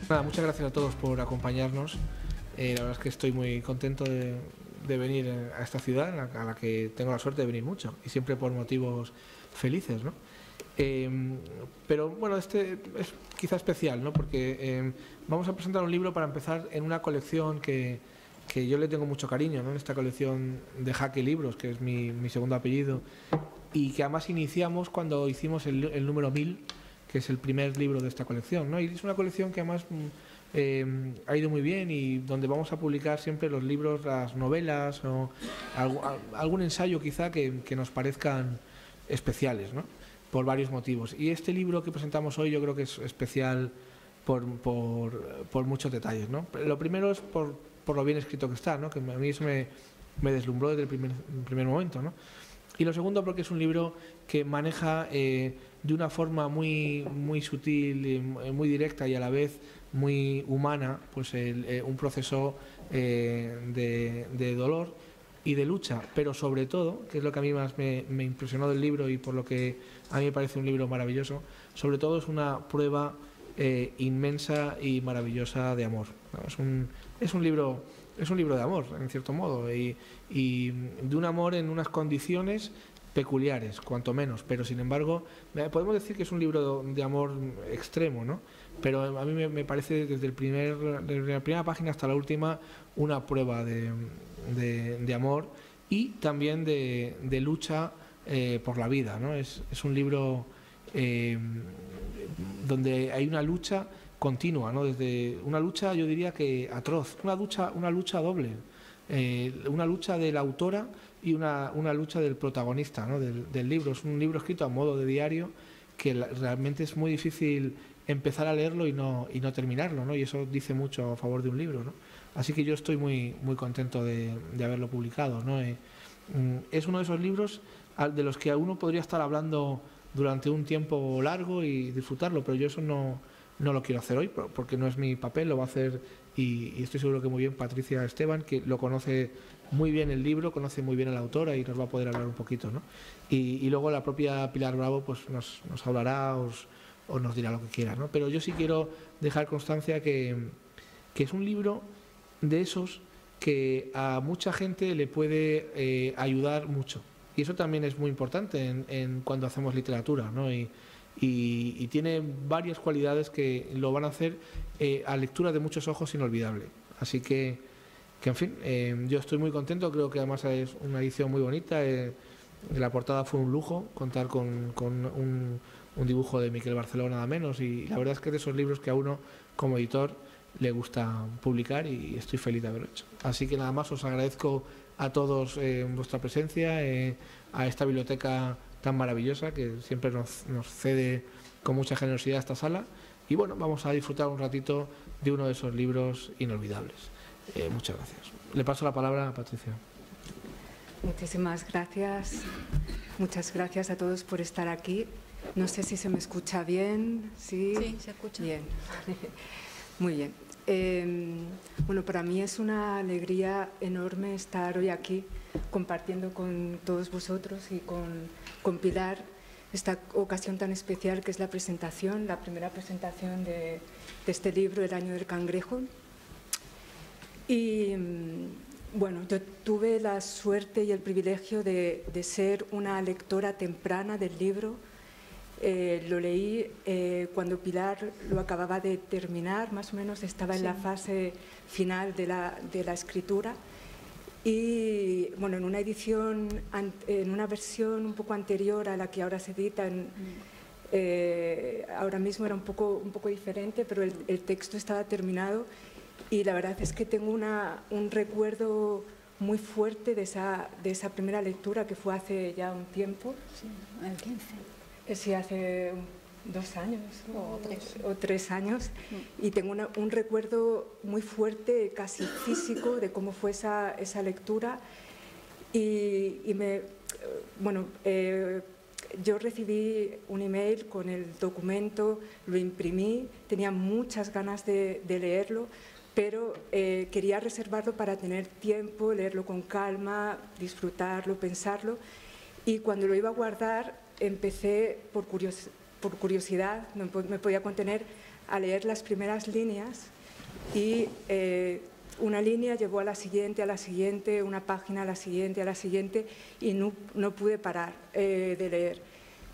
Nada, muchas gracias a todos por acompañarnos. La verdad es que estoy muy contento de venir a esta ciudad a la que tengo la suerte de venir mucho y siempre por motivos felices, ¿no? Pero bueno, este es quizá especial, ¿no? Porque vamos a presentar un libro para empezar en una colección que yo le tengo mucho cariño, ¿no? En esta colección de Jaque Libros, que es mi segundo apellido, y que además iniciamos cuando hicimos el número 1000, que es el primer libro de esta colección, ¿no? Y es una colección que además ha ido muy bien y donde vamos a publicar siempre los libros, las novelas o algún ensayo quizá que nos parezcan especiales, ¿no? Por varios motivos. Y este libro que presentamos hoy yo creo que es especial por muchos detalles, ¿no? Lo primero es por lo bien escrito que está, ¿no? Que a mí eso me deslumbró desde el primer momento, ¿no? Y lo segundo porque es un libro que maneja de una forma muy sutil, muy directa y a la vez muy humana, pues un proceso de dolor y de lucha, pero sobre todo, que es lo que a mí más me impresionó del libro y por lo que a mí me parece un libro maravilloso, sobre todo es una prueba inmensa y maravillosa de amor, ¿no? Es un libro de amor, en cierto modo, y de un amor en unas condiciones peculiares, cuanto menos, pero sin embargo podemos decir que es un libro de amor extremo, ¿no? Pero a mí me parece desde la primera página hasta la última una prueba de amor y también de lucha por la vida, ¿no? Es un libro donde hay una lucha continua, ¿no? Desde una lucha, yo diría que atroz, una lucha doble, una lucha de la autora y una lucha del protagonista, ¿no? del libro. Es un libro escrito a modo de diario que realmente es muy difícil empezar a leerlo y no terminarlo, ¿no? Y eso dice mucho a favor de un libro, ¿no? Así que yo estoy muy contento de haberlo publicado, ¿no? Es uno de esos libros de los que uno podría estar hablando durante un tiempo largo y disfrutarlo, pero yo eso no lo quiero hacer hoy porque no es mi papel, lo va a hacer y estoy seguro que muy bien Patricia Esteban, que lo conoce muy bien el libro, conoce muy bien a la autora y nos va a poder hablar un poquito, ¿no? Y luego la propia Pilar Bravo pues nos hablará o nos dirá lo que quiera, ¿no? Pero yo sí quiero dejar constancia que es un libro de esos que a mucha gente le puede ayudar mucho. Y eso también es muy importante en cuando hacemos literatura, ¿no? Y tiene varias cualidades que lo van a hacer a lectura de muchos ojos inolvidable. Así que en fin, yo estoy muy contento, creo que además es una edición muy bonita. La portada fue un lujo, contar con un dibujo de Miquel Barceló nada menos, y la verdad es que es de esos libros que a uno como editor le gusta publicar y estoy feliz de haberlo hecho. Así que nada más, os agradezco a todos vuestra presencia, a esta biblioteca tan maravillosa que siempre nos cede con mucha generosidad esta sala, y bueno, vamos a disfrutar un ratito de uno de esos libros inolvidables. Muchas gracias. Le paso la palabra a Patricia. Muchísimas gracias. Muchas gracias a todos por estar aquí. No sé si se me escucha bien. Sí, se escucha. Bien. Muy bien. Bueno, para mí es una alegría enorme estar hoy aquí compartiendo con todos vosotros y con Pilar esta ocasión tan especial que es la primera presentación de este libro, El año del cangrejo. Y bueno, yo tuve la suerte y el privilegio de ser una lectora temprana del libro. Lo leí cuando Pilar lo acababa de terminar, más o menos estaba en la fase final de la escritura, y bueno, en una versión un poco anterior a la que ahora se edita, ahora mismo era un poco diferente, pero el texto estaba terminado, y la verdad es que tengo un recuerdo muy fuerte de esa primera lectura, que fue hace ya un tiempo. Sí, el 15. Sí, hace 2 años o 3 años, y tengo un recuerdo muy fuerte, casi físico, de cómo fue esa lectura. Yo recibí un email con el documento, lo imprimí, tenía muchas ganas de leerlo, pero quería reservarlo para tener tiempo, leerlo con calma, disfrutarlo, pensarlo, y cuando lo iba a guardar empecé por curiosidad, no me podía contener a leer las primeras líneas y una línea llevó a la siguiente, una página a la siguiente y no pude parar de leer.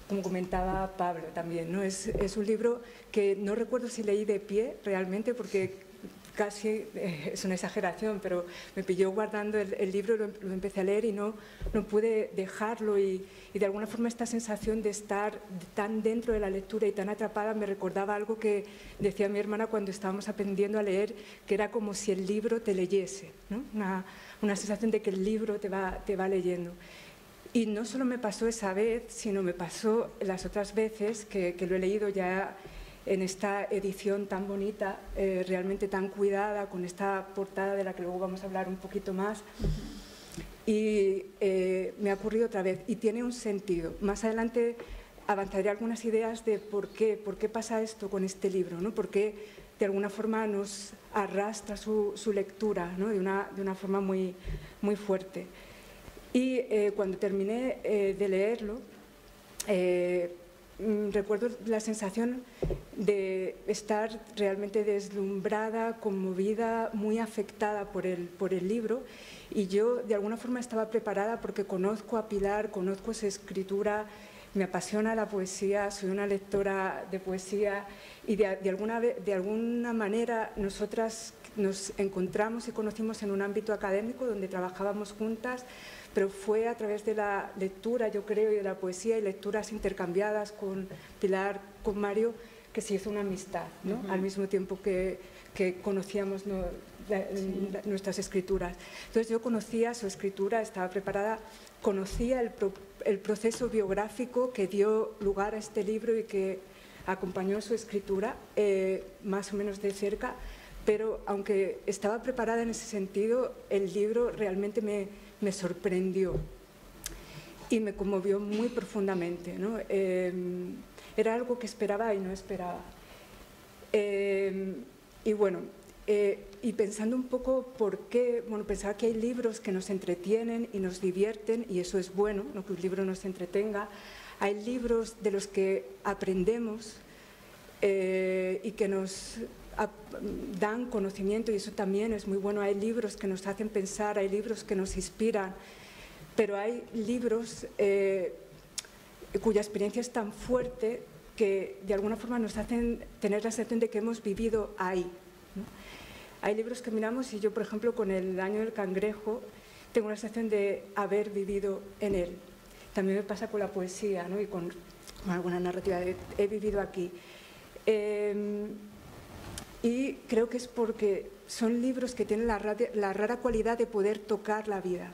Como comentaba Pablo también, ¿no? Es un libro que no recuerdo si leí de pie realmente, porque casi es una exageración, pero me pilló guardando el libro, lo empecé a leer y no pude dejarlo y de alguna forma esta sensación de estar tan dentro de la lectura y tan atrapada me recordaba algo que decía mi hermana cuando estábamos aprendiendo a leer, que era como si el libro te leyese, ¿no? Una sensación de que el libro te va leyendo. Y no solo me pasó esa vez, sino me pasó las otras veces que lo he leído ya en esta edición tan bonita, realmente tan cuidada, con esta portada de la que luego vamos a hablar un poquito más. Y me ha ocurrido otra vez y tiene un sentido. Más adelante avanzaré algunas ideas de por qué pasa esto con este libro, ¿no? Por qué de alguna forma nos arrastra su lectura, ¿no? de una forma muy, muy fuerte. Y cuando terminé de leerlo, recuerdo la sensación de estar realmente deslumbrada, conmovida, muy afectada por el libro, y yo de alguna forma estaba preparada porque conozco a Pilar, conozco su escritura, me apasiona la poesía, soy una lectora de poesía y de alguna manera nosotras nos encontramos y conocimos en un ámbito académico donde trabajábamos juntas, pero fue a través de la lectura, yo creo, y de la poesía y lecturas intercambiadas con Pilar, con Mario, que se hizo una amistad, ¿no? Al mismo tiempo que conocíamos nuestras escrituras. Entonces yo conocía su escritura, estaba preparada, conocía el proceso biográfico que dio lugar a este libro y que acompañó su escritura más o menos de cerca, pero aunque estaba preparada en ese sentido, el libro realmente me sorprendió y me conmovió muy profundamente, ¿no? Era algo que esperaba y no esperaba. Y bueno, y pensando un poco por qué, bueno, pensaba que hay libros que nos entretienen y nos divierten, y eso es bueno, ¿no? Que un libro nos entretenga. Hay libros de los que aprendemos y que nos dan conocimiento, y eso también es muy bueno. Hay libros que nos hacen pensar, hay libros que nos inspiran, pero hay libros cuya experiencia es tan fuerte que de alguna forma nos hacen tener la sensación de que hemos vivido ahí, ¿no? Hay libros que miramos y yo, por ejemplo, con El año del cangrejo tengo la sensación de haber vivido en él. También me pasa con la poesía, ¿no? Y con alguna narrativa, he vivido aquí. Y creo que es porque son libros que tienen la rara cualidad de poder tocar la vida.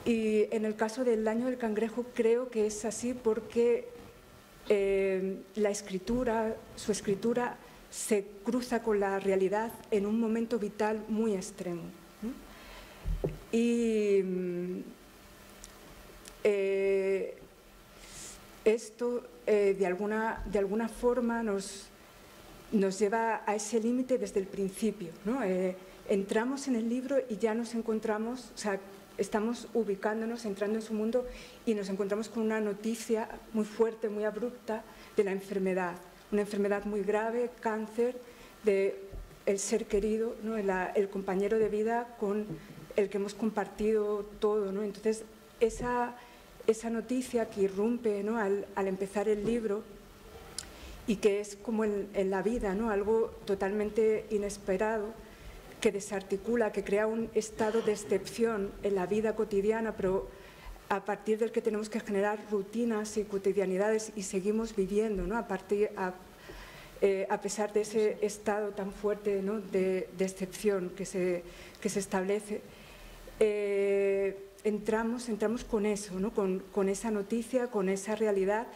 Y en el caso del año del cangrejo creo que es así porque la escritura, su escritura, se cruza con la realidad en un momento vital muy extremo, ¿no? Y esto de alguna forma nos lleva a ese límite desde el principio, ¿no? Entramos en el libro y ya nos encontramos, o sea, estamos ubicándonos, entrando en su mundo y nos encontramos con una noticia muy fuerte, muy abrupta de la enfermedad, una enfermedad muy grave, cáncer, del ser querido, ¿no? El compañero de vida con el que hemos compartido todo, ¿no? Entonces, esa noticia que irrumpe, ¿no? al empezar el libro, y que es como en la vida, ¿no? Algo totalmente inesperado, que desarticula, que crea un estado de excepción en la vida cotidiana, pero a partir del que tenemos que generar rutinas y cotidianidades y seguimos viviendo, ¿no? A pesar de ese estado tan fuerte, ¿no? de excepción que se establece. Entramos con eso, ¿no? con esa noticia, con esa realidad.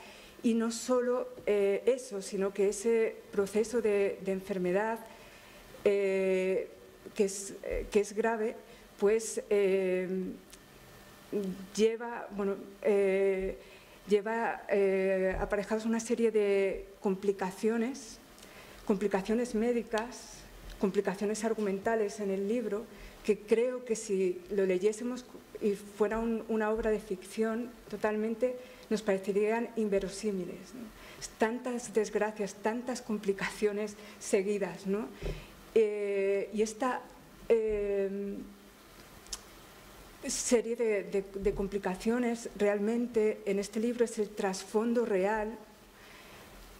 Y no solo eso, sino que ese proceso de enfermedad que es grave, pues lleva aparejados una serie de complicaciones médicas, complicaciones argumentales en el libro, que creo que si lo leyésemos y fuera una obra de ficción totalmente, nos parecerían inverosímiles, ¿no? Tantas desgracias, tantas complicaciones seguidas, ¿no? Y esta serie de complicaciones realmente en este libro es el trasfondo real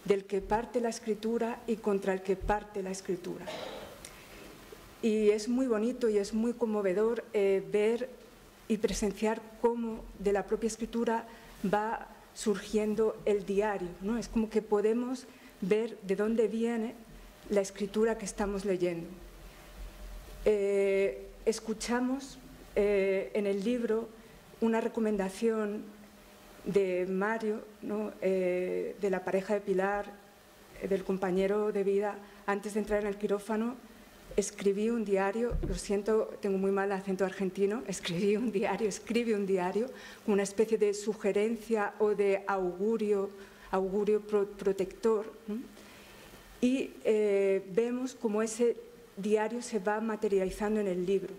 del que parte la escritura y contra el que parte la escritura. Y es muy bonito y es muy conmovedor ver y presenciar cómo de la propia escritura va surgiendo el diario, ¿no? Es como que podemos ver de dónde viene la escritura que estamos leyendo. Escuchamos en el libro una recomendación de Mario, ¿no? De la pareja de Pilar, del compañero de vida. Antes de entrar en el quirófano, escribí un diario, lo siento, tengo muy mal acento argentino, escribe un diario, como una especie de sugerencia o de augurio protector, ¿no? Y vemos cómo ese diario se va materializando en el libro.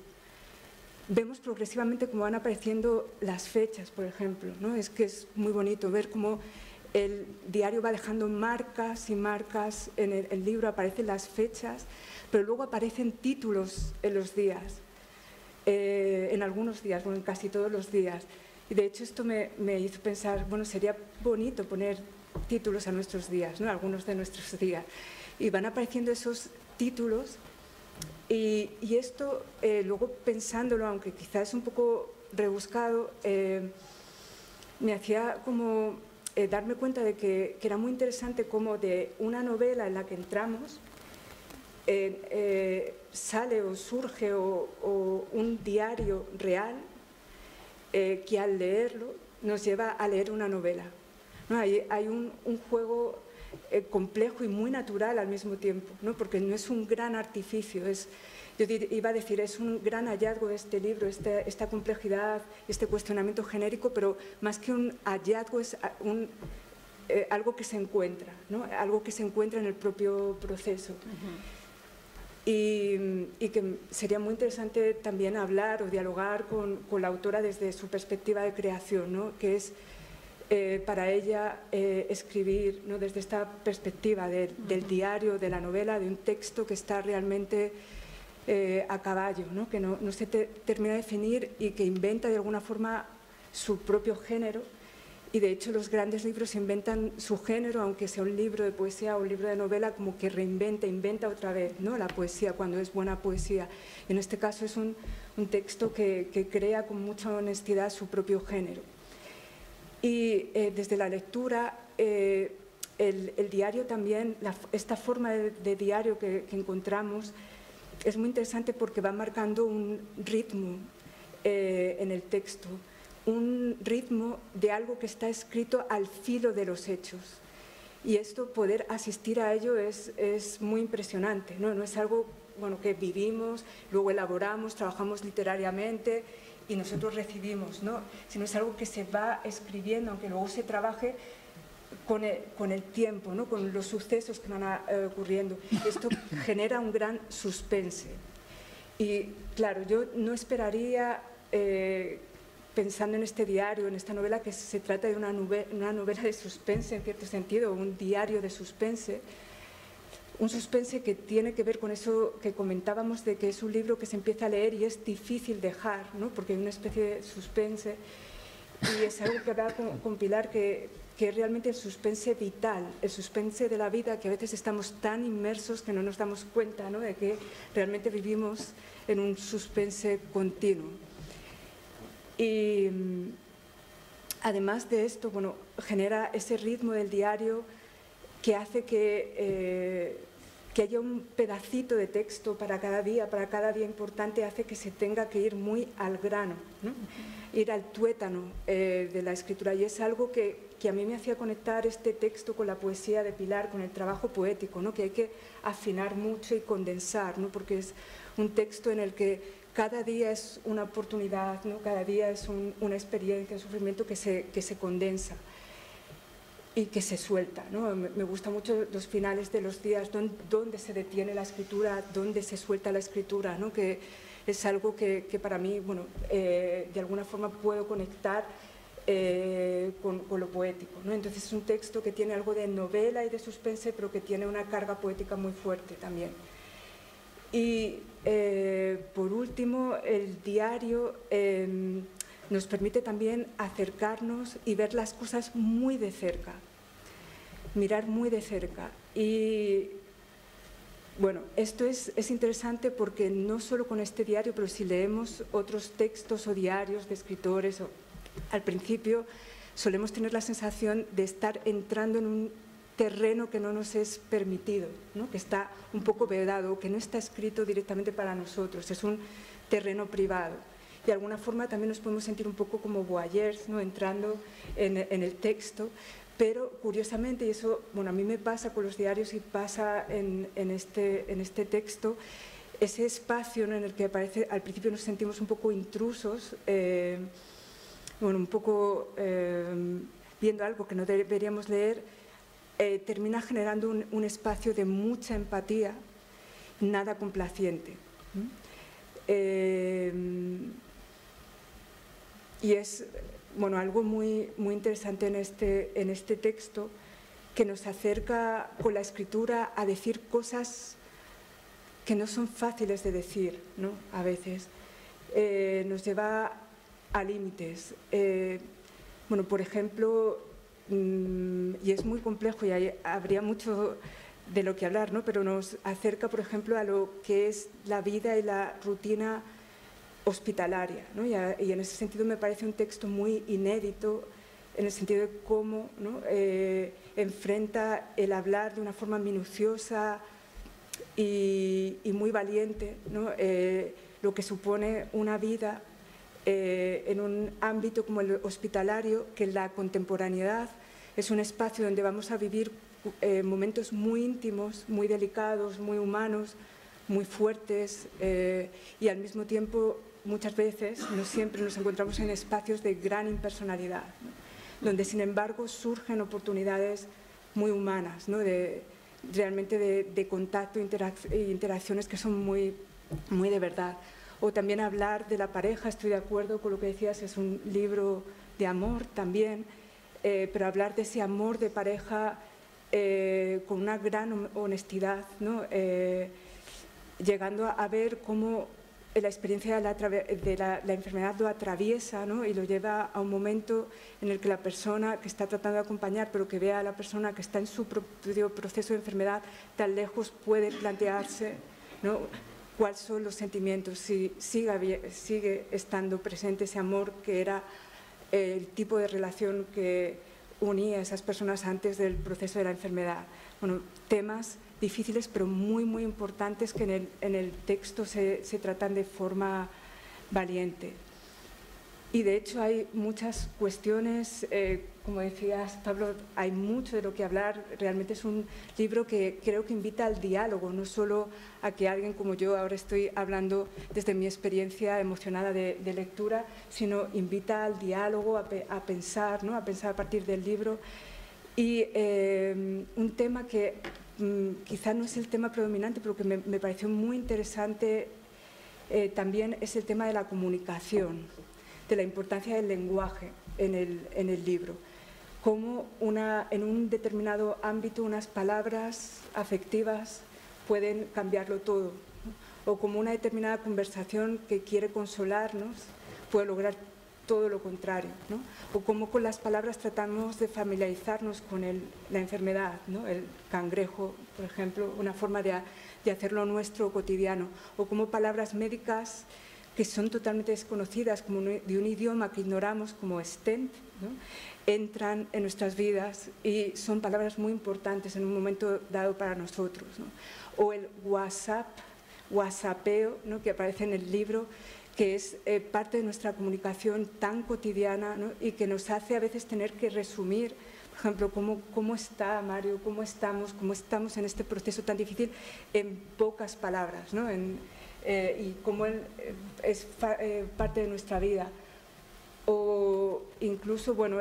Vemos progresivamente cómo van apareciendo las fechas, por ejemplo, ¿no? Es que es muy bonito ver cómo el diario va dejando marcas y marcas, en el libro aparecen las fechas, pero luego aparecen títulos en los días, en algunos días, bueno, en casi todos los días. Y de hecho esto me hizo pensar, bueno, sería bonito poner títulos a nuestros días, ¿no? Algunos de nuestros días. Y van apareciendo esos títulos y esto, luego pensándolo, aunque quizás es un poco rebuscado, me hacía como darme cuenta de que era muy interesante cómo de una novela en la que entramos sale o surge o un diario real que al leerlo nos lleva a leer una novela, ¿no? Hay un juego complejo y muy natural al mismo tiempo, ¿no? Porque no es un gran artificio, yo iba a decir, es un gran hallazgo de este libro, esta complejidad, este cuestionamiento genérico, pero más que un hallazgo es algo que se encuentra, ¿no? Algo que se encuentra en el propio proceso. Y que sería muy interesante también hablar o dialogar con la autora desde su perspectiva de creación, ¿no? Que es para ella escribir, ¿no? Desde esta perspectiva del diario, de la novela, de un texto que está realmente a caballo, ¿no? Que no se termina de definir y que inventa de alguna forma su propio género. Y de hecho los grandes libros inventan su género, aunque sea un libro de poesía o un libro de novela, como que inventa otra vez, ¿no? La poesía, cuando es buena poesía. En este caso es un texto que crea con mucha honestidad su propio género. Y desde la lectura, el diario también, esta forma de diario que encontramos, es muy interesante porque va marcando un ritmo en el texto, un ritmo de algo que está escrito al filo de los hechos. Y esto, poder asistir a ello es muy impresionante, ¿no? No es algo, bueno, que vivimos, luego elaboramos, trabajamos literariamente y nosotros recibimos, ¿no? Sino es algo que se va escribiendo, aunque luego se trabaje con el tiempo, ¿no? Con los sucesos que van ocurriendo. Esto genera un gran suspense. Y claro, yo no esperaría, pensando en este diario, en esta novela, que se trata de una novela de suspense, en cierto sentido, un diario de suspense, un suspense que tiene que ver con eso que comentábamos, de que es un libro que se empieza a leer y es difícil dejar, ¿no? Porque hay una especie de suspense, y es algo que va con Pilar, que es realmente el suspense vital, el suspense de la vida, que a veces estamos tan inmersos que no nos damos cuenta, ¿no? De que realmente vivimos en un suspense continuo. Y además de esto, bueno, genera ese ritmo del diario que hace que haya un pedacito de texto para cada día importante, hace que se tenga que ir muy al grano, ¿no? Ir al tuétano de la escritura. Y es algo que a mí me hacía conectar este texto con la poesía de Pilar, con el trabajo poético, ¿no? Que hay que afinar mucho y condensar, ¿no? Porque es un texto en el que cada día es una oportunidad, ¿no? Cada día es una experiencia, un sufrimiento que se condensa y que se suelta, ¿no? Me gustan mucho los finales de los días, donde se detiene la escritura, donde se suelta la escritura, ¿no? Que es algo que para mí, bueno, de alguna forma puedo conectar con lo poético, ¿no? Entonces es un texto que tiene algo de novela y de suspense, pero que tiene una carga poética muy fuerte también. Y por último, el diario nos permite también acercarnos y ver las cosas muy de cerca, mirar muy de cerca. Y bueno, esto es interesante porque no solo con este diario, pero si leemos otros textos o diarios de escritores, al principio solemos tener la sensación de estar entrando en un terreno que no nos es permitido, ¿no? Que está un poco vedado, que no está escrito directamente para nosotros, es un terreno privado. De alguna forma también nos podemos sentir un poco como voyeurs, ¿no? Entrando en el texto, pero curiosamente, y eso, bueno, a mí me pasa con los diarios y pasa en este texto, ese espacio, ¿no? En el que parece, al principio nos sentimos un poco intrusos, bueno, un poco viendo algo que no deberíamos leer, termina generando un espacio de mucha empatía, nada complaciente. Y es, bueno, algo muy interesante en este texto, que nos acerca con la escritura a decir cosas que no son fáciles de decir, ¿no? A veces. Nos lleva a límites. Bueno, por ejemplo, y es muy complejo y habría mucho de lo que hablar, ¿no? Pero nos acerca, por ejemplo, a lo que es la vida y la rutina hospitalaria, ¿no? Y en ese sentido me parece un texto muy inédito, en el sentido de cómo, ¿no? Enfrenta el hablar de una forma minuciosa y muy valiente, ¿no? Lo que supone una vida en un ámbito como el hospitalario, que en la contemporaneidad es un espacio donde vamos a vivir momentos muy íntimos, muy delicados, muy humanos, muy fuertes, y al mismo tiempo muchas veces, no siempre, nos encontramos en espacios de gran impersonalidad, ¿no? Donde sin embargo surgen oportunidades muy humanas, ¿no? Realmente de contacto e interacciones que son muy de verdad. O también hablar de la pareja, estoy de acuerdo con lo que decías, es un libro de amor también, pero hablar de ese amor de pareja con una gran honestidad, ¿no? Llegando a ver cómo la experiencia de la enfermedad lo atraviesa, ¿no? Y lo lleva a un momento en el que la persona que está tratando de acompañar, pero que vea a la persona que está en su propio proceso de enfermedad tan lejos, puede plantearse, ¿no? Cuáles son los sentimientos, si sigue estando presente ese amor que era el tipo de relación que unía a esas personas antes del proceso de la enfermedad. Bueno, temas difíciles pero muy importantes que en el texto se tratan de forma valiente. Y de hecho hay muchas cuestiones, como decías Pablo, hay mucho de lo que hablar. Realmente es un libro que creo que invita al diálogo, no solo a que alguien como yo ahora estoy hablando desde mi experiencia emocionada de lectura, sino invita al diálogo, a pensar, ¿no? A pensar a partir del libro. Y un tema que quizá no es el tema predominante, pero que me pareció muy interesante también es el tema de la comunicación, de la importancia del lenguaje en el libro. Cómo en un determinado ámbito unas palabras afectivas pueden cambiarlo todo, ¿no? O como una determinada conversación que quiere consolarnos puede lograr todo lo contrario, ¿no? O cómo con las palabras tratamos de familiarizarnos con la enfermedad, ¿no? El cangrejo, por ejemplo, una forma de hacerlo nuestro cotidiano, o como palabras médicas que son totalmente desconocidas, como de un idioma que ignoramos, como stent, ¿no? Entran en nuestras vidas y son palabras muy importantes en un momento dado para nosotros, ¿no? O el whatsappeo, ¿no? Que aparece en el libro, que es parte de nuestra comunicación tan cotidiana, ¿no? Y que nos hace a veces tener que resumir, por ejemplo, cómo está Mario, cómo estamos en este proceso tan difícil en pocas palabras, ¿no? Y cómo él es parte de nuestra vida. O incluso, bueno,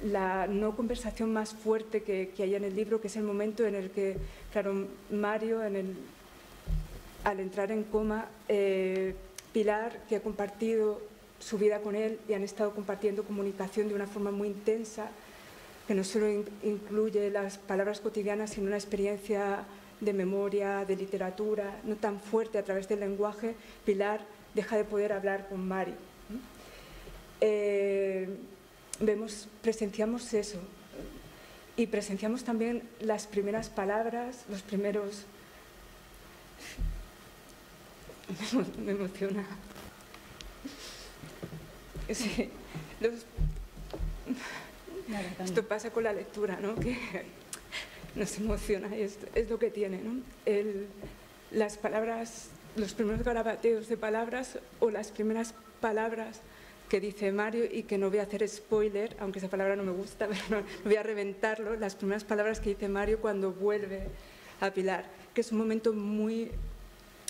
la no conversación más fuerte que hay en el libro, que es el momento en el que, claro, Mario, al entrar en coma, Pilar, que ha compartido su vida con él y han estado compartiendo comunicación de una forma muy intensa, que no solo incluye las palabras cotidianas, sino una experiencia de memoria, de literatura, no tan fuerte a través del lenguaje. Pilar deja de poder hablar con Mario. Presenciamos eso, y presenciamos también las primeras palabras, los primeros... Me emociona. Sí, esto pasa con la lectura, ¿no? Que nos emociona, y es lo que tiene, ¿no? Las palabras, los primeros garabateos de palabras o las primeras palabras que dice Mario, y que no voy a hacer spoiler, aunque esa palabra no me gusta, pero no voy a reventarlo, las primeras palabras que dice Mario cuando vuelve a Pilar, que es un momento muy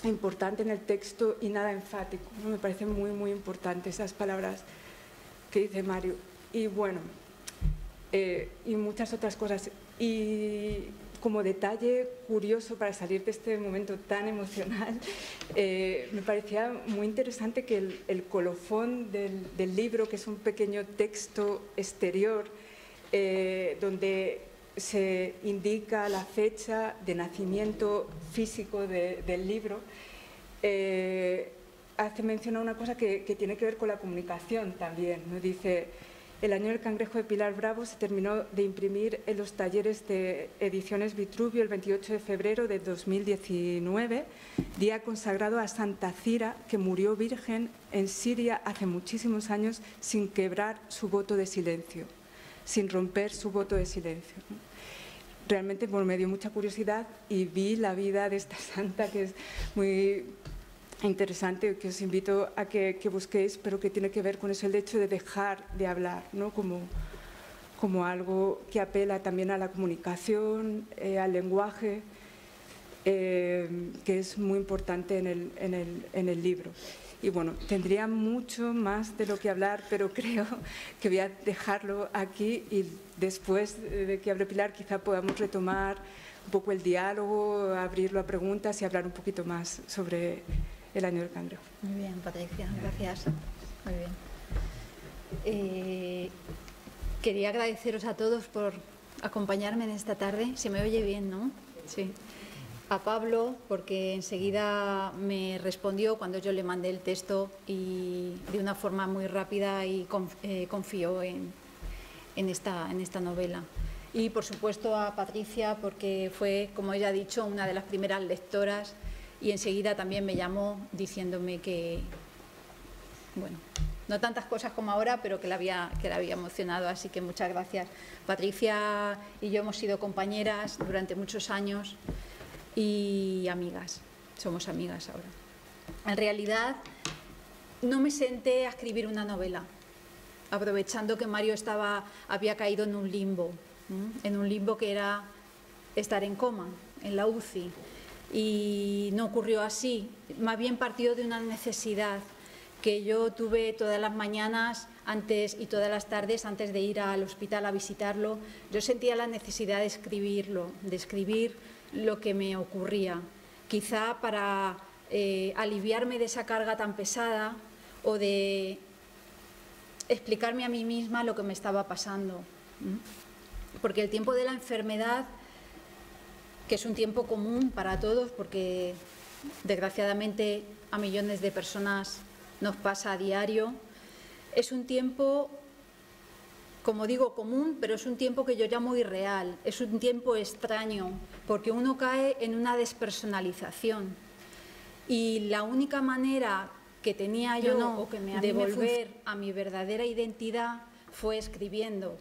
importante en el texto y nada enfático, ¿no? Me parece muy, muy importante esas palabras que dice Mario. Y bueno, y muchas otras cosas. Y como detalle curioso para salir de este momento tan emocional, me parecía muy interesante que el colofón del libro, que es un pequeño texto exterior donde se indica la fecha de nacimiento físico del libro, hace mención a una cosa que tiene que ver con la comunicación también, ¿no? Dice: el año del cangrejo de Pilar Bravo se terminó de imprimir en los talleres de Ediciones Vitruvio el 28 de febrero de 2019, día consagrado a Santa Cira, que murió virgen en Siria hace muchísimos años sin quebrar su voto de silencio, sin romper su voto de silencio. Realmente me dio mucha curiosidad y vi la vida de esta santa, que es muy interesante, que os invito a que busquéis, pero que tiene que ver con eso, el hecho de dejar de hablar, ¿no? Como algo que apela también a la comunicación, al lenguaje, que es muy importante en el libro. Y bueno, tendría mucho más de lo que hablar, pero creo que voy a dejarlo aquí, y después de que hable Pilar quizá podamos retomar un poco el diálogo, abrirlo a preguntas y hablar un poquito más sobre el año del cangrejo. Muy bien, Patricia, gracias. Muy bien. Quería agradeceros a todos por acompañarme en esta tarde. Se me oye bien, ¿no? Sí. A Pablo, porque enseguida me respondió cuando yo le mandé el texto, y de una forma muy rápida, y confió en esta novela. Y por supuesto a Patricia, porque fue, como ella ha dicho, una de las primeras lectoras, y enseguida también me llamó diciéndome que, bueno, no tantas cosas como ahora, pero que la había emocionado. Así que muchas gracias. Patricia y yo hemos sido compañeras durante muchos años y amigas, somos amigas ahora. En realidad no me senté a escribir una novela, aprovechando que Mario había caído en un limbo, que era estar en coma, en la UCI, y no ocurrió así. Más bien partió de una necesidad que yo tuve todas las mañanas y todas las tardes antes de ir al hospital a visitarlo. Yo sentía la necesidad de escribirlo, de escribir lo que me ocurría, quizá para aliviarme de esa carga tan pesada, o de explicarme a mí misma lo que me estaba pasando. Porque el tiempo de la enfermedad, que es un tiempo común para todos, porque desgraciadamente a millones de personas nos pasa a diario, es un tiempo, como digo, común, pero es un tiempo que yo llamo irreal, es un tiempo extraño, porque uno cae en una despersonalización. Y la única manera que tenía yo de volver a mi verdadera identidad fue escribiendo.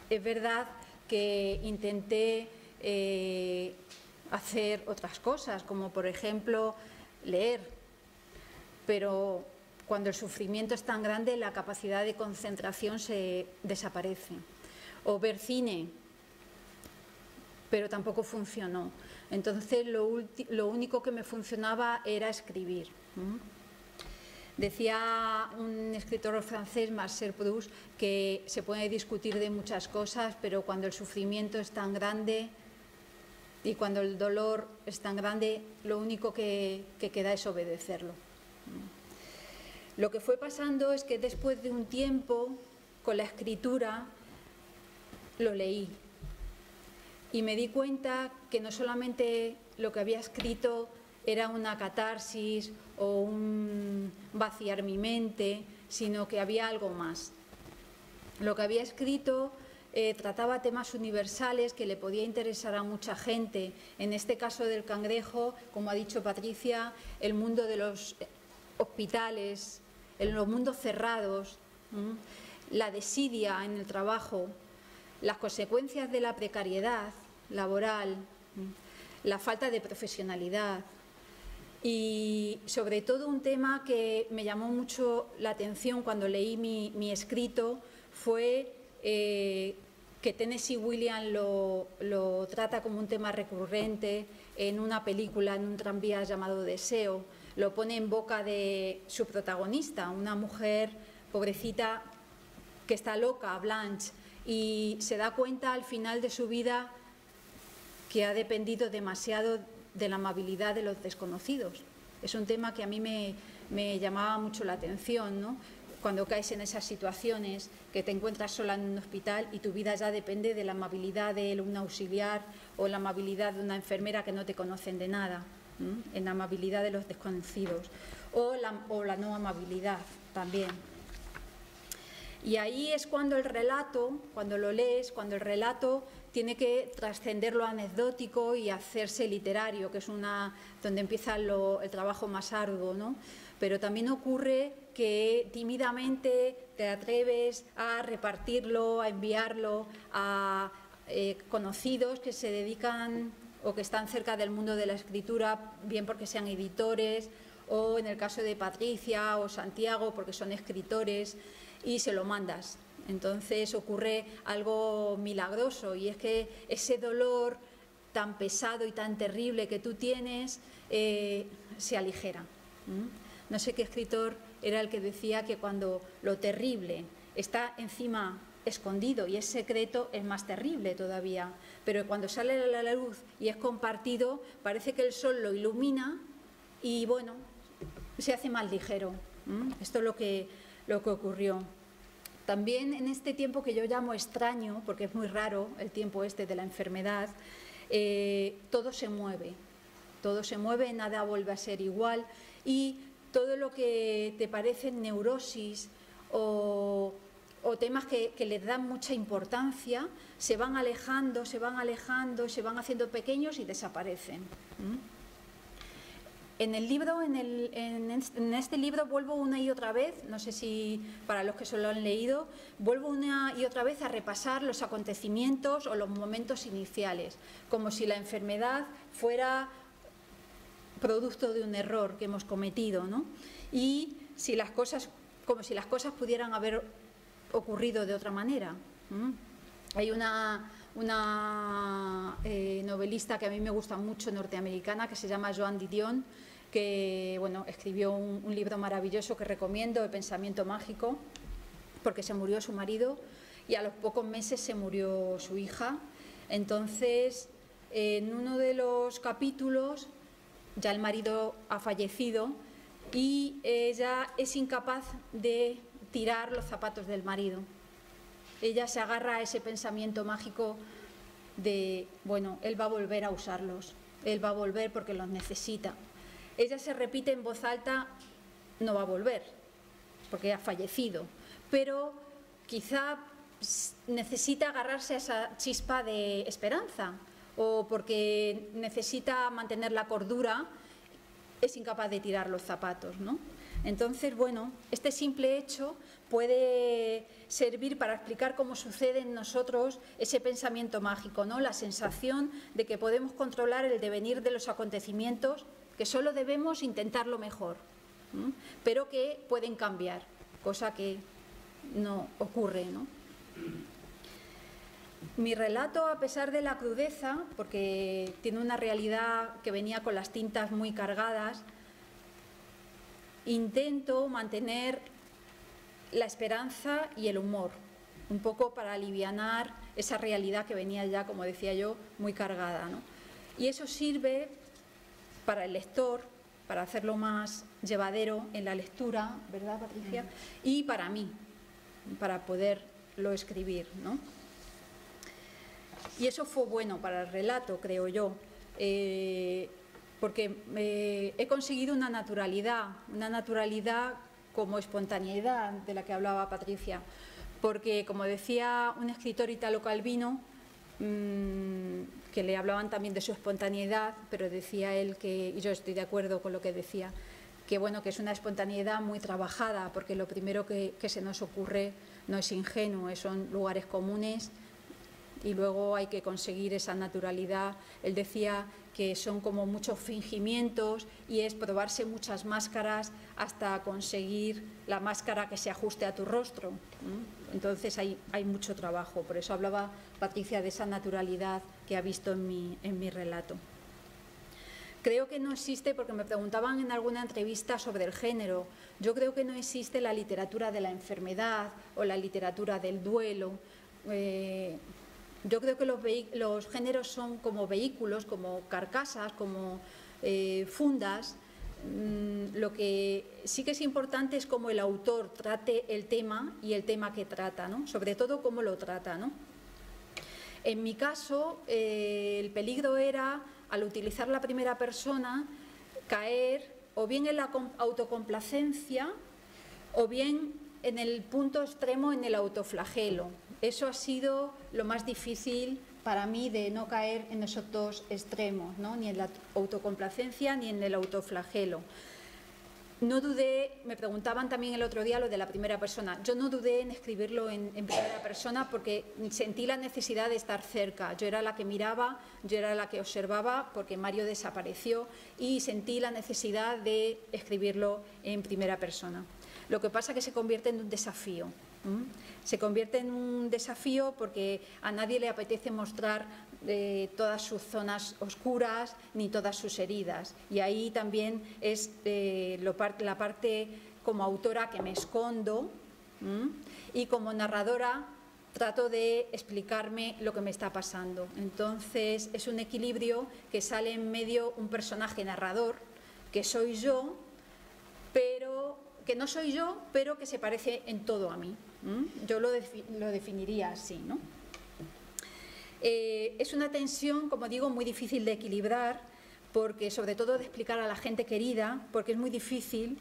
Es verdad que intenté hacer otras cosas, como por ejemplo leer, pero cuando el sufrimiento es tan grande, la capacidad de concentración se desaparece. O ver cine, pero tampoco funcionó. Entonces lo único que me funcionaba era escribir. Decía un escritor francés, Marcel Proust, que se puede discutir de muchas cosas, pero cuando el sufrimiento es tan grande y cuando el dolor es tan grande, lo único que queda es obedecerlo. Lo que fue pasando es que después de un tiempo, con la escritura, lo leí. Y me di cuenta que no solamente lo que había escrito era una catarsis o un vaciar mi mente, sino que había algo más. Lo que había escrito trataba temas universales que le podía interesar a mucha gente. En este caso del cangrejo, como ha dicho Patricia, el mundo de los hospitales, en los mundos cerrados, la desidia en el trabajo, las consecuencias de la precariedad laboral, la falta de profesionalidad y sobre todo un tema que me llamó mucho la atención cuando leí mi escrito fue que Tennessee Williams lo trata como un tema recurrente en una película, en un tranvía llamado Deseo. Lo pone en boca de su protagonista, una mujer pobrecita que está loca, Blanche, y se da cuenta al final de su vida que ha dependido demasiado de la amabilidad de los desconocidos. Es un tema que a mí me llamaba mucho la atención, ¿no? Cuando caes en esas situaciones, que te encuentras sola en un hospital y tu vida ya depende de la amabilidad de un auxiliar o la amabilidad de una enfermera que no te conocen de nada, en la amabilidad de los desconocidos o la no amabilidad también. Y ahí es cuando el relato, cuando lo lees, cuando el relato tiene que trascender lo anecdótico y hacerse literario, que es donde empieza el trabajo más arduo, ¿no? Pero también ocurre que tímidamente te atreves a repartirlo, a enviarlo a conocidos que se dedican o que están cerca del mundo de la escritura, bien porque sean editores, o en el caso de Patricia o Santiago, porque son escritores, y se lo mandas. Entonces ocurre algo milagroso, y es que ese dolor tan pesado y tan terrible que tú tienes se aligera. No sé qué escritor era el que decía que cuando lo terrible está encima escondido y es secreto, es más terrible todavía, pero cuando sale a la luz y es compartido, parece que el sol lo ilumina y bueno, se hace más ligero. Esto es lo que ocurrió. También en este tiempo que yo llamo extraño, porque es muy raro el tiempo este de la enfermedad, todo se mueve, nada vuelve a ser igual, y todo lo que te parecen neurosis o temas que les dan mucha importancia se van alejando, se van haciendo pequeños y desaparecen. En el libro, en este libro vuelvo una y otra vez, no sé si para los que solo han leído, vuelvo una y otra vez a repasar los acontecimientos o los momentos iniciales, como si la enfermedad fuera producto de un error que hemos cometido, ¿no? Y como si las cosas pudieran haber ocurrido de otra manera. Hay una novelista que a mí me gusta mucho, norteamericana, que se llama Joan Didion, que bueno, escribió un libro maravilloso que recomiendo, El pensamiento mágico, porque se murió su marido y a los pocos meses se murió su hija. Entonces, en uno de los capítulos, ya el marido ha fallecido y ella es incapaz de tirar los zapatos del marido. Ella se agarra a ese pensamiento mágico de, bueno, él va a volver a usarlos, él va a volver porque los necesita. Ella se repite en voz alta, no va a volver, porque ha fallecido, pero quizá necesita agarrarse a esa chispa de esperanza, o porque necesita mantener la cordura, es incapaz de tirar los zapatos, ¿no? Entonces, bueno, este simple hecho puede servir para explicar cómo sucede en nosotros ese pensamiento mágico, ¿no? La sensación de que podemos controlar el devenir de los acontecimientos, que solo debemos intentarlo mejor, pero que pueden cambiar, cosa que no ocurre, ¿no? Mi relato, a pesar de la crudeza, porque tiene una realidad que venía con las tintas muy cargadas, intento mantener la esperanza y el humor, un poco para alivianar esa realidad que venía ya, como decía yo, muy cargada, ¿no? Y eso sirve para el lector para hacerlo más llevadero en la lectura, ¿verdad, Patricia? Y para mí, para poderlo escribir, ¿no? Y eso fue bueno para el relato, creo yo, porque he conseguido una naturalidad como espontaneidad de la que hablaba Patricia, porque, como decía un escritor Italo Calvino, que le hablaban también de su espontaneidad, pero decía él que, y yo estoy de acuerdo con lo que decía, que bueno, que es una espontaneidad muy trabajada, porque lo primero que se nos ocurre no es ingenuo, son lugares comunes y luego hay que conseguir esa naturalidad. Él decía que son como muchos fingimientos y es probarse muchas máscaras hasta conseguir la máscara que se ajuste a tu rostro. Entonces hay mucho trabajo, por eso hablaba Patricia de esa naturalidad que ha visto en mi relato. Creo que no existe, porque me preguntaban en alguna entrevista sobre el género, yo creo que no existe la literatura de la enfermedad o la literatura del duelo. Yo creo que los géneros son como vehículos, como carcasas, como fundas. Lo que sí que es importante es cómo el autor trate el tema y el tema que trata, ¿no? Sobre todo cómo lo trata, ¿no? En mi caso, el peligro era, al utilizar la primera persona, caer o bien en la autocomplacencia o bien en el punto extremo, en el autoflagelo. Eso ha sido lo más difícil para mí, de no caer en esos dos extremos, ¿no? Ni en la autocomplacencia ni en el autoflagelo. No dudé, me preguntaban también el otro día lo de la primera persona, yo no dudé en escribirlo en primera persona porque sentí la necesidad de estar cerca. Yo era la que miraba, yo era la que observaba, porque Mario desapareció, y sentí la necesidad de escribirlo en primera persona. Lo que pasa es que se convierte en un desafío. Se convierte en un desafío porque a nadie le apetece mostrar todas sus zonas oscuras ni todas sus heridas, y ahí también es la parte como autora que me escondo, y como narradora trato de explicarme lo que me está pasando. Entonces es un equilibrio que sale en medio un personaje narrador que soy yo, pero que no soy yo, pero que se parece en todo a mí. Yo lo definiría así, ¿no? Es una tensión, como digo, muy difícil de equilibrar, porque sobre todo de explicar a la gente querida, porque es muy difícil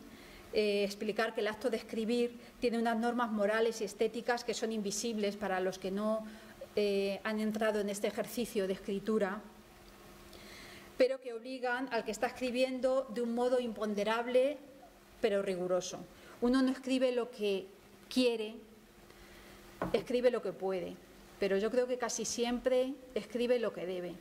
explicar que el acto de escribir tiene unas normas morales y estéticas que son invisibles para los que no han entrado en este ejercicio de escritura, pero que obligan al que está escribiendo de un modo imponderable pero riguroso. Uno no escribe lo que quiere, escribe lo que puede, pero yo creo que casi siempre escribe lo que debe.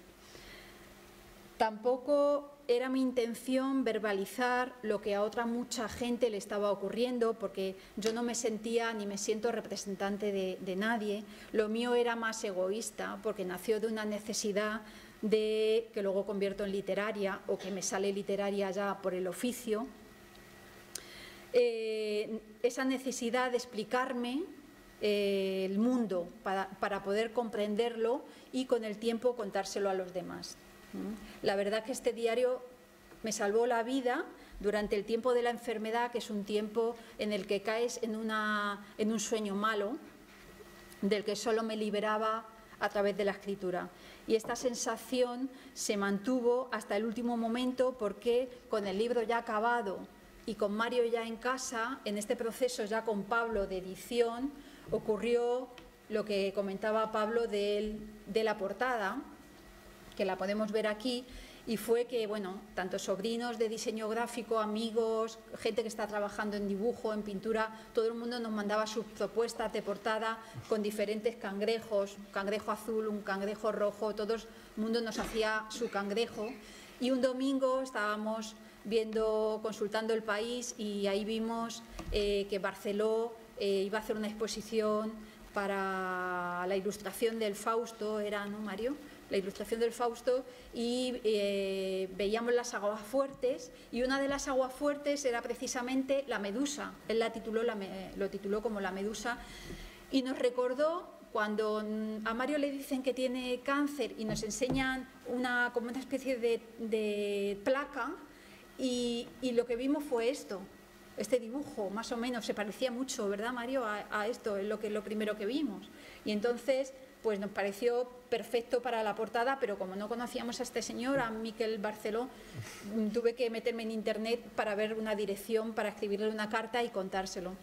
Tampoco era mi intención verbalizar lo que a otra mucha gente le estaba ocurriendo, porque yo no me sentía ni me siento representante de nadie. Lo mío era más egoísta, porque nació de una necesidad que luego convierto en literaria, o que me sale literaria ya por el oficio. Esa necesidad de explicarme el mundo para poder comprenderlo y con el tiempo contárselo a los demás. La verdad que este diario me salvó la vida durante el tiempo de la enfermedad, que es un tiempo en el que caes en un sueño malo, del que solo me liberaba a través de la escritura. Y esta sensación se mantuvo hasta el último momento, porque con el libro ya acabado y con Mario ya en casa, en este proceso ya con Pablo de edición, ocurrió lo que comentaba Pablo de la portada, que la podemos ver aquí, y fue que, bueno, tanto sobrinos de diseño gráfico, amigos, gente que está trabajando en dibujo, en pintura, todo el mundo nos mandaba sus propuestas de portada con diferentes cangrejos, un cangrejo azul, un cangrejo rojo, todo el mundo nos hacía su cangrejo. Y un domingo estábamos consultando El País, y ahí vimos que Barceló iba a hacer una exposición para la ilustración del Fausto, ¿era, no, Mario? La ilustración del Fausto, y veíamos las aguafuertes, y una de las aguafuertes era precisamente la medusa. Él lo tituló como La Medusa, y nos recordó cuando a Mario le dicen que tiene cáncer y nos enseñan como una especie de placa, y lo que vimos fue esto, este dibujo, más o menos, se parecía mucho, ¿verdad, Mario?, a esto, es lo primero que vimos. Y entonces, pues nos pareció perfecto para la portada, pero como no conocíamos a este señor, a Miquel Barceló, tuve que meterme en internet para ver una dirección, para escribirle una carta y contárselo.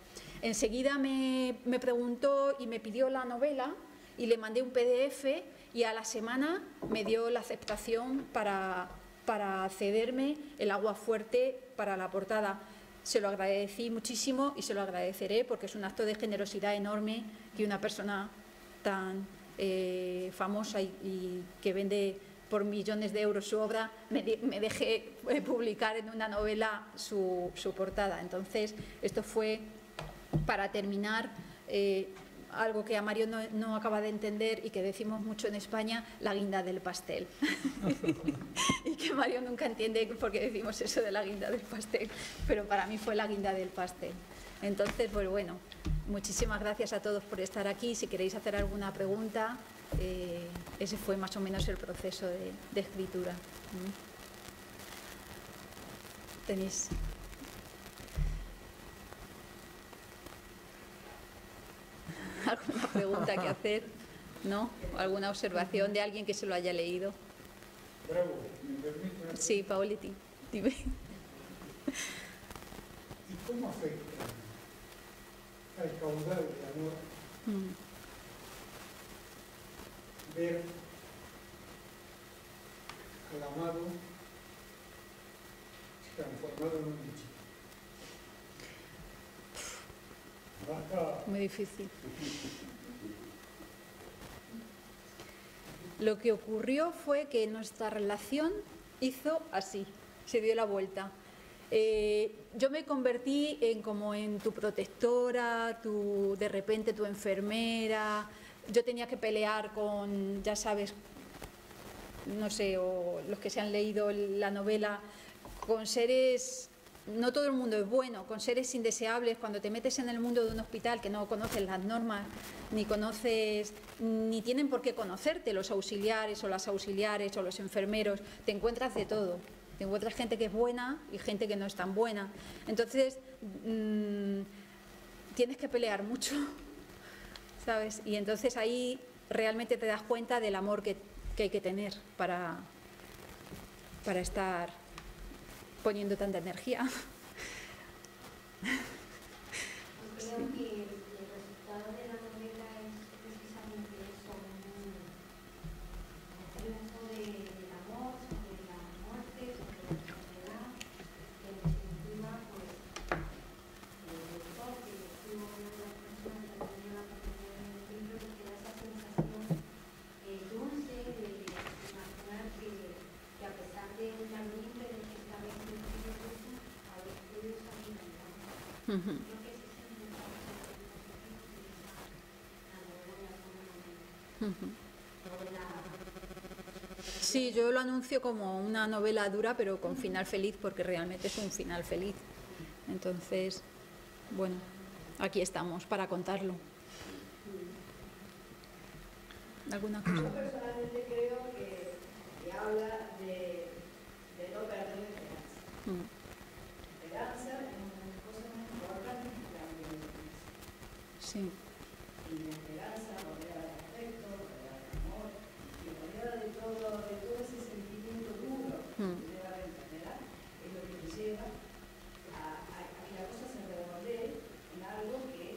Enseguida me preguntó y me pidió la novela y le mandé un PDF y a la semana me dio la aceptación para cederme el Aguafuerte para la portada. Se lo agradecí muchísimo y se lo agradeceré porque es un acto de generosidad enorme que una persona tan famosa y que vende por millones de euros su obra me deje publicar en una novela su portada. Entonces, esto fue, para terminar, algo que a Mario no acaba de entender y que decimos mucho en España, la guinda del pastel. Y que Mario nunca entiende por qué decimos eso de la guinda del pastel, pero para mí fue la guinda del pastel. Entonces, pues bueno, muchísimas gracias a todos por estar aquí. Si queréis hacer alguna pregunta, ese fue más o menos el proceso de escritura. ¿Tenéis? ¿Alguna pregunta que hacer? ¿No? ¿Alguna observación de alguien que se lo haya leído? Bravo, ¿me permite? Sí, Paoletti, dime. ¿Y cómo afecta al caudal de amor ver al amado transformado en un bicho? Muy difícil. Lo que ocurrió fue que nuestra relación hizo así, se dio la vuelta. Yo me convertí como en tu protectora, de repente tu enfermera. Yo tenía que pelear con, ya sabes, no sé, o los que se han leído la novela, con seres, no todo el mundo es bueno, con seres indeseables. Cuando te metes en el mundo de un hospital que no conoces las normas, ni tienen por qué conocerte los auxiliares o las auxiliares o los enfermeros, te encuentras de todo. Te encuentras gente que es buena y gente que no es tan buena. Entonces, tienes que pelear mucho, ¿sabes? Y entonces ahí realmente te das cuenta del amor que hay que tener para estar poniendo tanta energía. Creo que el resultado de la novela es precisamente eso, un triunfo del amor sobre la muerte, sobre la enfermedad, que en definitiva, pues, que yo fui una de las personas que tenía la oportunidad en el libro, que da esa sensación dulce de imaginar que a pesar de la ambiente en el que estaba introducido eso, a los estudios también creo que ese es el mensaje Sí, yo lo anuncio como una novela dura, pero con final feliz, porque realmente es un final feliz. Entonces, bueno, aquí estamos para contarlo. ¿Alguna cosa? Yo personalmente creo que habla de no perder esperanza. Esperanza es una de las cosas más importantes que la vida. Sí. Y la esperanza rodeada de afecto, rodeada de amor, y rodeada de todo ese sentimiento duro que lleva la enfermedad, es lo que te lleva a que la cosa se redondee en algo que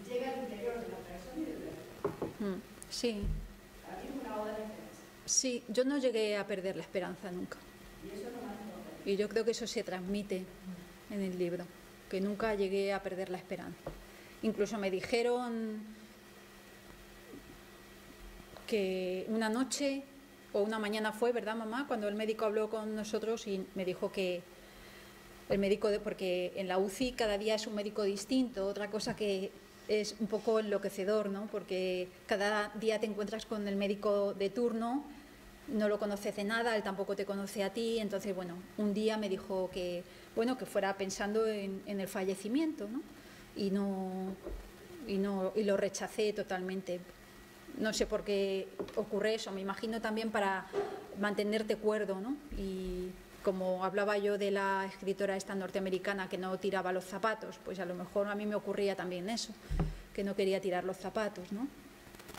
llega al interior de la persona y de la persona. Sí. Para mí es una oda de esperanza. Sí, yo no llegué a perder la esperanza nunca. Y eso es lo más importante. Y yo creo que eso se transmite en el libro, que nunca llegué a perder la esperanza. Incluso me dijeron que una noche o una mañana fue, ¿verdad, mamá?, cuando el médico habló con nosotros y me dijo que el médico, porque en la UCI cada día es un médico distinto, otra cosa que es un poco enloquecedor, ¿no?, porque cada día te encuentras con el médico de turno, no lo conoces de nada, él tampoco te conoce a ti. Entonces, bueno, un día me dijo que, bueno, que fuera pensando en el fallecimiento, ¿no? Y lo rechacé totalmente. No sé por qué ocurre eso, me imagino también para mantenerte cuerdo, ¿no? Y como hablaba yo de la escritora esta norteamericana que no tiraba los zapatos, pues a lo mejor a mí me ocurría también eso, que no quería tirar los zapatos, ¿no?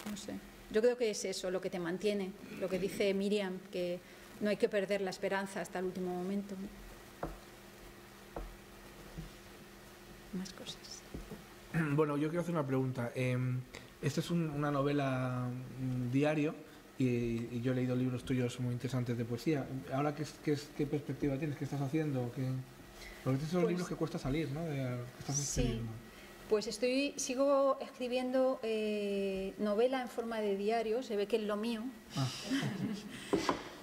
No sé. Yo creo que es eso lo que te mantiene, lo que dice Miriam, que no hay que perder la esperanza hasta el último momento. Más cosas. Bueno, yo quiero hacer una pregunta. Esta es una novela diario y yo he leído libros tuyos muy interesantes de poesía. Ahora, ¿qué perspectiva tienes? ¿Qué estás haciendo? Porque estos son libros que cuesta salir, ¿no? Que estás escribiendo. Pues sigo escribiendo novela en forma de diario, se ve que es lo mío.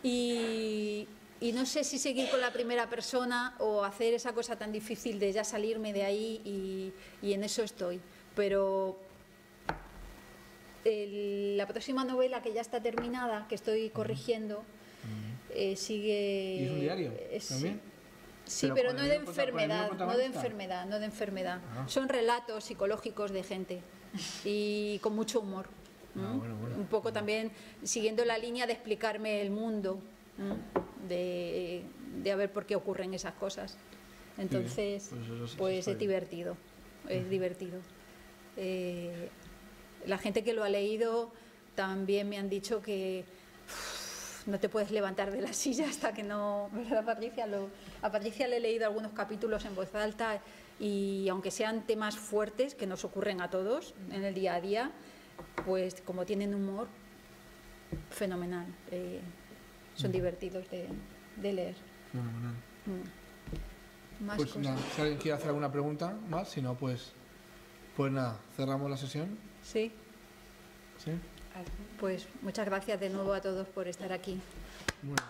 Y no sé si seguir con la primera persona o hacer esa cosa tan difícil de ya salirme de ahí y en eso estoy. Pero la próxima novela que ya está terminada, que estoy corrigiendo, sigue... ¿Y es un diario también? Sí, pero no de enfermedad, no de enfermedad. Son relatos psicológicos de gente y con mucho humor. Bueno. Un poco también siguiendo la línea de explicarme el mundo, de a ver por qué ocurren esas cosas. Entonces, pues es divertido, es divertido. La gente que lo ha leído también me han dicho que no te puedes levantar de la silla hasta que no... ¿Verdad, Patricia? A Patricia le he leído algunos capítulos en voz alta y aunque sean temas fuertes que nos ocurren a todos en el día a día, pues como tienen humor, fenomenal. Son divertidos de leer. Fenomenal. Más pues cosas. nada, si alguien quiere hacer alguna pregunta más, si no, pues nada, cerramos la sesión. Sí. ¿Sí? Pues muchas gracias de nuevo a todos por estar aquí. Bueno.